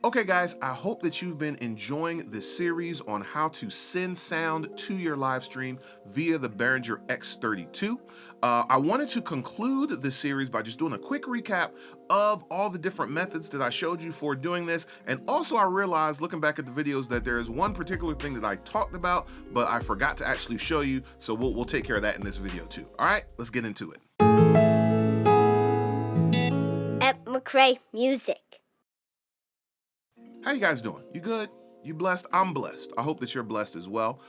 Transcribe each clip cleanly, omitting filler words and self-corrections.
Okay guys, I hope that you've been enjoying this series on how to send sound to your live stream via the Behringer X32. I wanted to conclude this series by just doing a quick recap of all the different methods that I showed you for doing this. And also I realized looking back at the videos that there is one particular thing that I talked about, but I forgot to actually show you. So we'll take care of that in this video too. All right, let's get into it. McCray Music. How you guys doing? You good? You blessed? I'm blessed. I hope that you're blessed as well.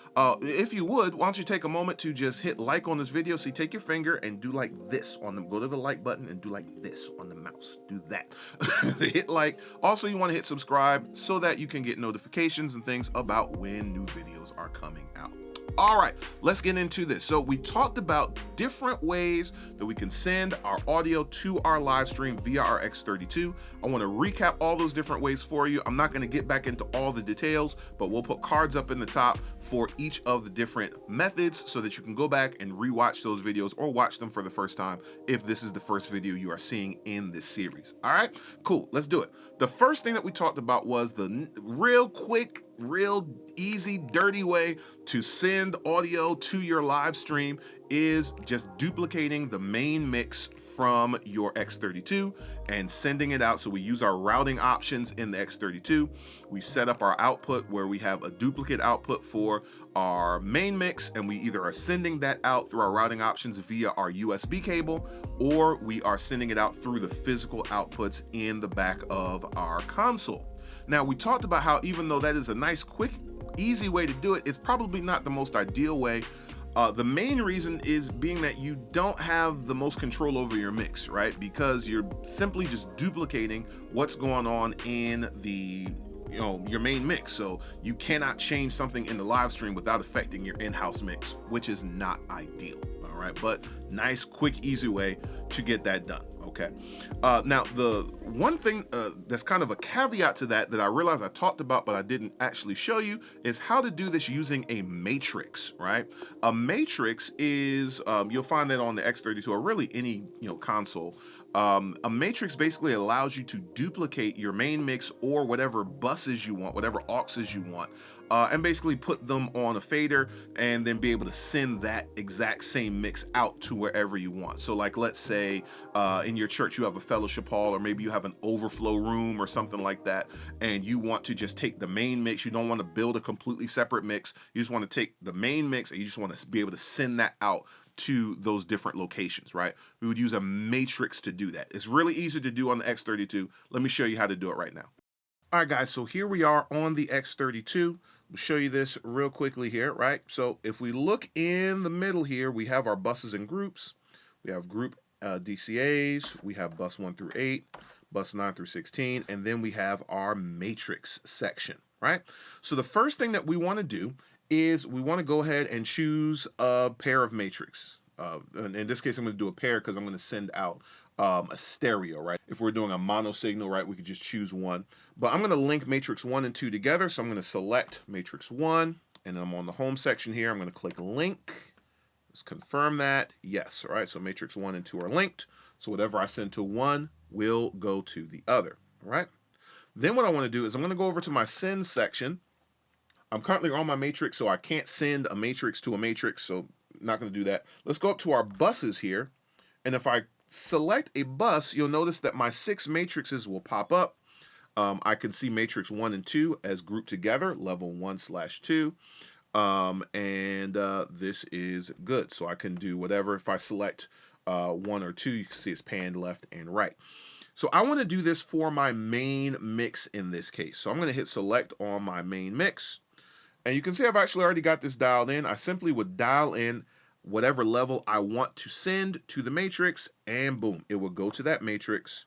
If you would, why don't you take a moment to just hit like on this video. See, take your finger and do like this on them. Go to the like button and do like this on the mouse. Do that. Hit like. Also, you want to hit subscribe so that you can get notifications and things about when new videos are coming out. All right, let's get into this. So we talked about different ways that we can send our audio to our live stream via our X32. I want to recap all those different ways for you. I'm not going to get back into all the details, but we'll put cards up in the top for each of the different methods so that you can go back and rewatch those videos or watch them for the first time if this is the first video you are seeing in this series. All right, cool, let's do it. The first thing that we talked about was the real quick, real easy, dirty way to send audio to your live stream is just duplicating the main mix from your X32 and sending it out. So we use our routing options in the X32. We set up our output where we have a duplicate output for our main mix, and we either are sending that out through our routing options via our USB cable, or we are sending it out through the physical outputs in the back of our console. Now, we talked about how even though that is a nice, quick, easy way to do it, it's probably not the most ideal way. The main reason is being that you don't have the most control over your mix, right? Because you're simply just duplicating what's going on in the your main mix. So you cannot change something in the live stream without affecting your in-house mix, which is not ideal. All right, but nice, quick, easy way to get that done. Okay. Now, the one thing that's kind of a caveat to that I realized I talked about, but I didn't actually show you, is how to do this using a matrix, right? A matrix is, you'll find that on the X32 or really any console. A matrix basically allows you to duplicate your main mix or whatever buses you want, whatever auxes you want, and basically put them on a fader and then be able to send that exact same mix out to wherever you want. So like, let's say in your church you have a fellowship hall, or maybe you have an overflow room or something like that, and you want to just take the main mix. You don't want to build a completely separate mix. You just want to take the main mix and you just want to be able to send that out to those different locations, right? We would use a matrix to do that. It's really easy to do on the X32. Let me show you how to do it right now. All right, guys, so here we are on the X32. We'll show you this real quickly here, right? So if we look in the middle here, we have our buses and groups. We have group DCAs. We have bus 1 through 8, bus 9 through 16, and then we have our matrix section, right? So the first thing that we want to do is we want to go ahead and choose a pair of matrix. And in this case, I'm going to do a pair because I'm going to send out a stereo, right? If we're doing a mono signal, right, we could just choose one. But I'm going to link matrix 1 and 2 together. So I'm going to select matrix 1, and then I'm on the home section here. I'm going to click link. Let's confirm that. Yes, all right, so matrix 1 and 2 are linked. So whatever I send to one will go to the other, all right? Then what I want to do is I'm going to go over to my send section. I'm currently on my matrix, so I can't send a matrix to a matrix, so I'm not going to do that. Let's go up to our buses here, and if I select a bus, you'll notice that my 6 matrices will pop up. I can see matrix 1 and 2 as grouped together, level 1/2, and this is good. So I can do whatever. If I select 1 or 2, you can see it's panned left and right. So I want to do this for my main mix in this case. So I'm going to hit select on my main mix. And you can see I've actually already got this dialed in. I simply would dial in whatever level I want to send to the matrix, and boom, it will go to that matrix.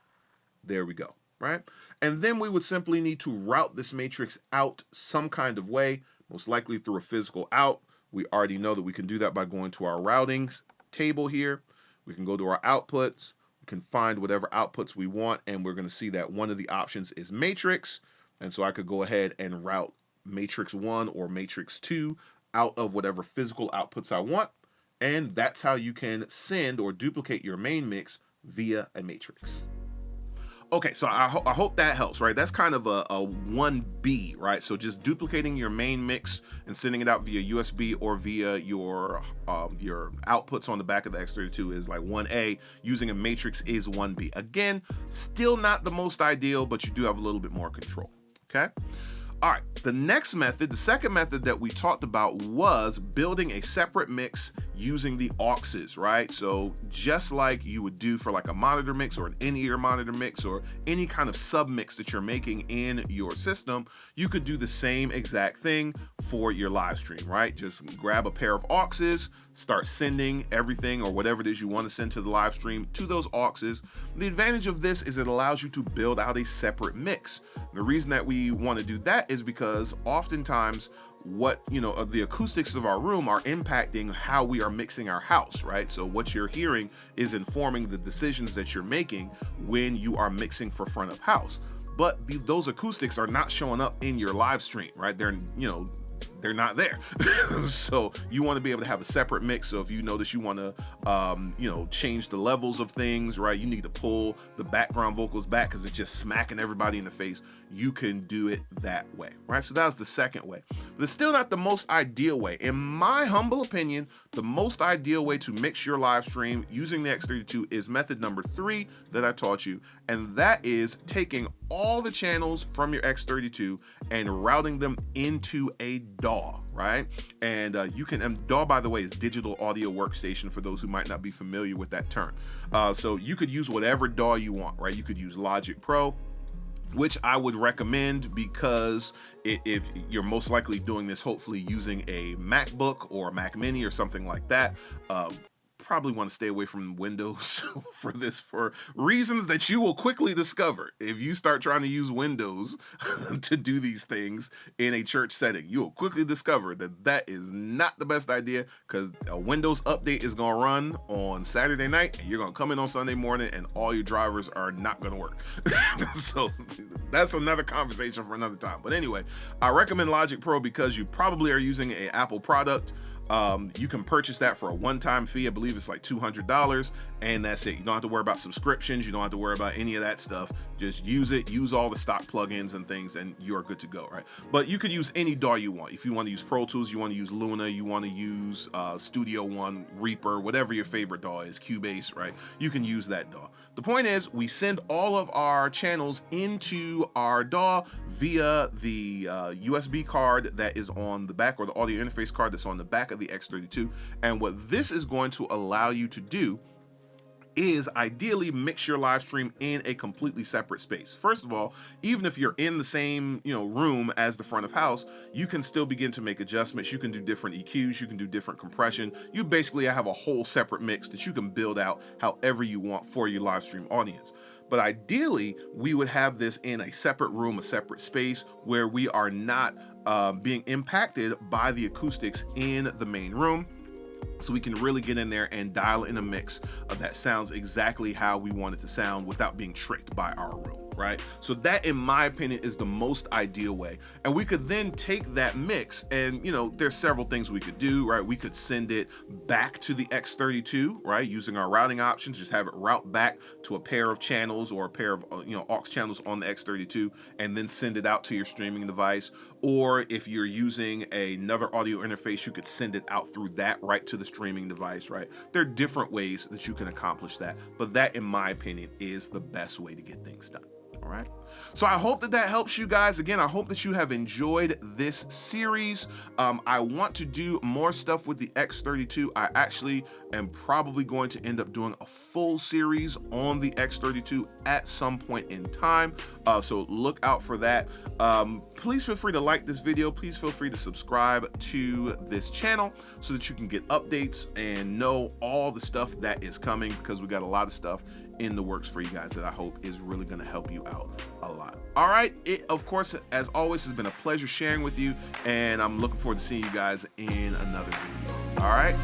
There we go, right? And then we would simply need to route this matrix out some kind of way, most likely through a physical out. We already know that we can do that by going to our routings table here. We can go to our outputs. We can find whatever outputs we want, and we're going to see that one of the options is matrix. And so I could go ahead and route matrix 1 or matrix 2 out of whatever physical outputs I want, and that's how you can send or duplicate your main mix via a matrix. Okay, so I hope that helps, right? That's kind of a 1B, right? So just duplicating your main mix and sending it out via USB or via your outputs on the back of the X32 is like 1A. Using a matrix is 1B. Again, still not the most ideal, but you do have a little bit more control, okay? All right, the next method, the second method that we talked about was building a separate mix using the auxes, right? So just like you would do for like a monitor mix or an in-ear monitor mix or any kind of sub mix that you're making in your system, you could do the same exact thing for your live stream, right? Just grab a pair of auxes, start sending everything or whatever it is you want to send to the live stream to those auxes. The advantage of this is it allows you to build out a separate mix. The reason that we want to do that is because oftentimes what, the acoustics of our room are impacting how we are mixing our house, right? So what you're hearing is informing the decisions that you're making when you are mixing for front of house. But those acoustics are not showing up in your live stream, right? They're not there. So you want to be able to have a separate mix. So if you notice you want to, change the levels of things, right? You need to pull the background vocals back because it's just smacking everybody in the face. You can do it that way, right? So that was the second way. But it's still not the most ideal way. In my humble opinion, the most ideal way to mix your live stream using the X32 is method number 3 that I taught you. And that is taking all the channels from your X32 and routing them into a DAW, right? And DAW, by the way, is Digital Audio Workstation for those who might not be familiar with that term. So you could use whatever DAW you want, right? You could use Logic Pro, which I would recommend because if you're most likely doing this, hopefully using a MacBook or a Mac Mini or something like that, probably want to stay away from Windows for this for reasons that you will quickly discover. If you start trying to use Windows to do these things in a church setting, you will quickly discover that that is not the best idea because a Windows update is going to run on Saturday night and you're going to come in on Sunday morning and all your drivers are not going to work. So that's another conversation for another time. But anyway, I recommend Logic Pro because you probably are using an Apple product. You can purchase that for a one-time fee. I believe it's like $200, and that's it. You don't have to worry about subscriptions. You don't have to worry about any of that stuff. Just use it, use all the stock plugins and things, and you're good to go, right? But you could use any DAW you want. If you want to use Pro Tools, you want to use Luna, you want to use Studio One, Reaper, whatever your favorite DAW is, Cubase, right? You can use that DAW. The point is, we send all of our channels into our DAW via the USB card that is on the back, or the audio interface card that's on the back of the X32. And what this is going to allow you to do is ideally mix your live stream in a completely separate space. First of all, even if you're in the same room as the front of house, you can still begin to make adjustments. You can do different EQs, you can do different compression. You basically have a whole separate mix that you can build out however you want for your live stream audience. But ideally, we would have this in a separate room, a separate space where we are not being impacted by the acoustics in the main room. So we can really get in there and dial in a mix that sounds exactly how we want it to sound without being tricked by our room, right? So that, in my opinion, is the most ideal way. And we could then take that mix and, there's several things we could do, right? We could send it back to the X32, right? Using our routing options, just have it route back to a pair of channels or a pair of, aux channels on the X32 and then send it out to your streaming device. Or if you're using another audio interface, you could send it out through that right to the streaming device, right? There are different ways that you can accomplish that, but that, in my opinion, is the best way to get things done. All right. So I hope that helps you guys. Again, I hope that you have enjoyed this series. I want to do more stuff with the X32. I actually am probably going to end up doing a full series on the X32 at some point in time. So look out for that. Please feel free to like this video. Please feel free to subscribe to this channel so that you can get updates and know all the stuff that is coming, because we got a lot of stuff in the works for you guys that I hope is really going to help you out a lot. All right. It, of course, as always, has been a pleasure sharing with you, and I'm looking forward to seeing you guys in another video. All right.